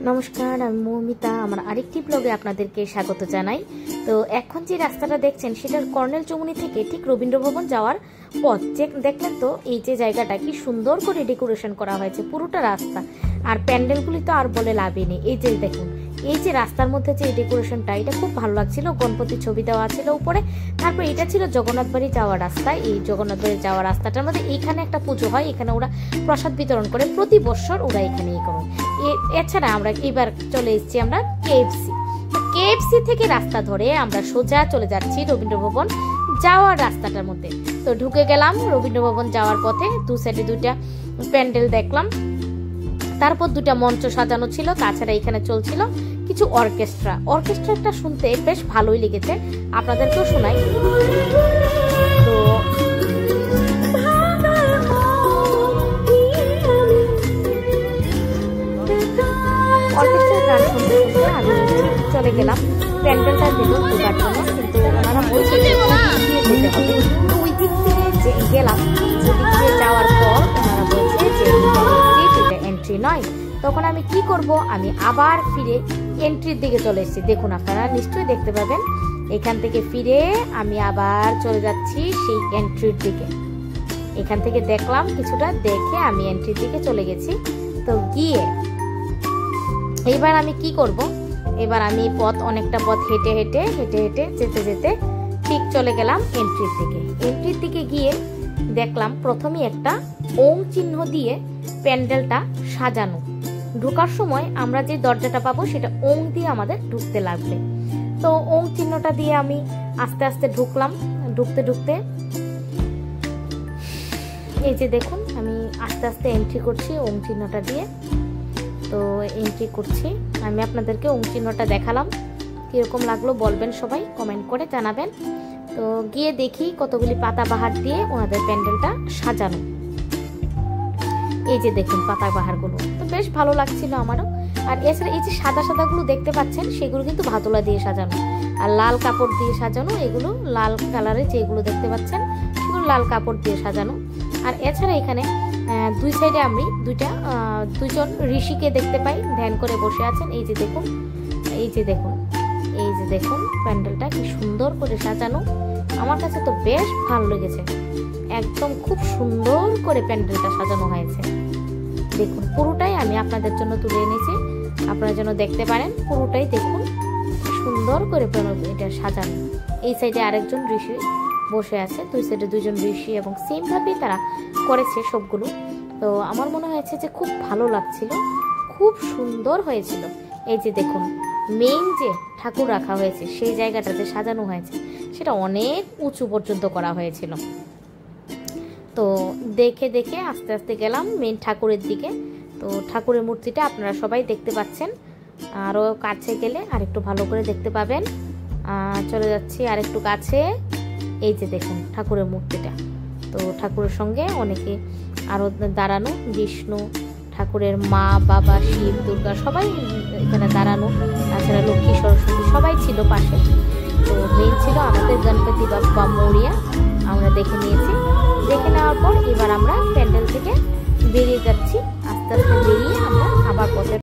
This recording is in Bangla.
নমস্কার, আমি মৌমিতা। আমার আরেকটি ব্লগে আপনাদেরকে স্বাগত জানাই। তো এখন যে রাস্তাটা দেখছেন সেটা কর্নেল চৌমুহনী থেকে ঠিক রবীন্দ্র ভবন যাওয়ার পথ। দেখলেন তো এই যে জায়গাটা কি সুন্দর করে ডেকোরেশন করা হয়েছে, পুরোটা রাস্তা। আর প্যান্ডেলগুলি তো আর বলে লাভই নেই। এই যে দেখুন, এই যে রাস্তার মধ্যে যে ডেকোরেশনটা, এটা খুব ভালো লাগছিল। গণপতির ছবি দেওয়া ছিল উপরে। তারপর এটা ছিল জগন্নাথ বাড়ি যাওয়ার রাস্তা। এই জগন্নাথ বাড়ি যাওয়ার রাস্তাটার মধ্যে এইখানে একটা পুজো হয়, এখানে ওরা প্রসাদ বিতরণ করে প্রতি বছর, ওরা এখানেই করে। এছাড়া আমরা এবার চলে এসেছি আমরা কেএফসি থেকে রাস্তা ধরে আমরা সোজা চলে যাচ্ছি রবীন্দ্র ভবন যাওয়ার রাস্তাটার মধ্যে। তো ঢুকে গেলাম রবীন্দ্র ভবন যাওয়ার পথে। দু সাইডে দুইটা প্যান্ডেল দেখলাম, তারপর দুটা মঞ্চ সাজানো ছিল। তাছাড়া এখানে চলছিল কিছু অর্কেস্ট্রাটা শুনতে বেশ ভালোই লেগেছে, আপনাদেরকেও শোনাই। তো অর্কেস্ট্রার গান শুনতে শুনতে আমি চলে গেলাম প্যান্ডেলটার ভেতর ঢোকার জন্য। কিন্তু ওনারা বলছে যে যেতে হবে। ওই দিক থেকে গেলাম, ওই দিক দিয়ে যাওয়ার পর ওনারা বলছে যে এটা এন্ট্রি নয়। তখন আমি কি করব, আমি আবার ফিরে এন্ট্রির দিকে চলে এসেছি। দেখুন, আপনারা নিশ্চয়ই দেখতে পাবেন। এখান থেকে ফিরে আমি আবার চলে যাচ্ছি সেই এন্ট্রির দিকে। এখান থেকে দেখলাম কিছুটা, দেখে আমি এন্ট্রির দিকে চলে গেছি। তো গিয়ে এবার আমি কি করব, এবার আমি অনেকটা পথ হেঁটে যেতে ঠিক চলে গেলাম এন্ট্রির দিকে গিয়ে দেখলাম প্রথমে একটা ওম চিহ্ন দিয়ে প্যান্ডেলটা সাজানো। ঢোকার সময় আমরা যে দরজাটা পাবো সেটা ওম দিয়ে আমাদের ঢুকতে লাগবে। তো ওম চিহ্নটা দিয়ে আমি আস্তে আস্তে ঢুকলাম। ঢুকতে এই যে দেখুন, আমি আস্তে আস্তে এন্ট্রি করছি ওম চিহ্নটা দিয়ে। তো এন্ট্রি করছি, আমি আপনাদেরকে ওম চিহ্নটা দেখালাম। কিরকম লাগলো বলবেন, সবাই কমেন্ট করে জানাবেন। তো গিয়ে দেখি কতগুলি পাতাবাহার দিয়ে ওনাদের প্যান্ডেলটা সাজানো। এই যে দেখুন পাতাবাহারগুলো, তো বেশ ভালো লাগছিল আমারও। আর এছাড়া এই যে সাদাগুলো দেখতে পাচ্ছেন, সেগুলো কিন্তু ভাতলা দিয়ে সাজানো, আর লাল কাপড় দিয়ে সাজানো। এগুলো লাল কালারের যেগুলো দেখতে পাচ্ছেন, সেগুলো লাল কাপড় দিয়ে সাজানো। আর এছাড়া এখানে দুই সাইডে আমি দুইজন ঋষিকে দেখতে পাই, ধ্যান করে বসে আছেন। এই যে দেখুন প্যান্ডেলটা কি সুন্দর করে সাজানো। আমার কাছে তো বেশ ভালো লেগেছে, একদম খুব সুন্দর করে প্যান্ডেলটা সাজানো হয়েছে। দেখুন, পুরোটাই আমি আপনাদের জন্য তুলে এনেছি, আপনারা যেন দেখতে পারেন। পুরোটাই দেখুন সুন্দর করে এটা সাজানো। এই সাইডে আরেকজন ঋষি বসে আছে, দুই সাইডে দুইজন ঋষি, এবং সেম ভাবেই তারা করেছে সবগুলো। তো আমার মনে হয়েছে যে খুব ভালো লাগছিল, খুব সুন্দর হয়েছিল। এই যে দেখুন, মেইন যে ঠাকুর রাখা হয়েছে সেই জায়গাটাতে সাজানো হয়েছে, সেটা অনেক উঁচু পর্যন্ত করা হয়েছিল। তো দেখে আস্তে আস্তে গেলাম মেইন ঠাকুরের দিকে। তো ঠাকুরের মূর্তিটা আপনারা সবাই দেখতে পাচ্ছেন, আরও কাছে গেলে আরেকটু ভালো করে দেখতে পাবেন। চলে যাচ্ছি আরেকটু কাছে। এই যে দেখুন ঠাকুরের মূর্তিটা, তো ঠাকুরের সঙ্গে অনেকে আরও দাঁড়ানো, বিষ্ণু ঠাকুরের মা, বাবা, শিব, দুর্গা সবাই এখানে দাঁড়ানো। তাছাড়া লক্ষ্মী, সরস্বতী সবাই ছিল পাশে। তো মেইন ছিল আমাদের গণপতি বাপ্পা মৌরিয়া, আমরা দেখে নিয়েছি। দেখে নেওয়ার পর এবার আমরা প্যান্ডেল থেকে বেরিয়ে যাচ্ছি। আস্তে আস্তে বেরিয়ে আমরা আবার পথে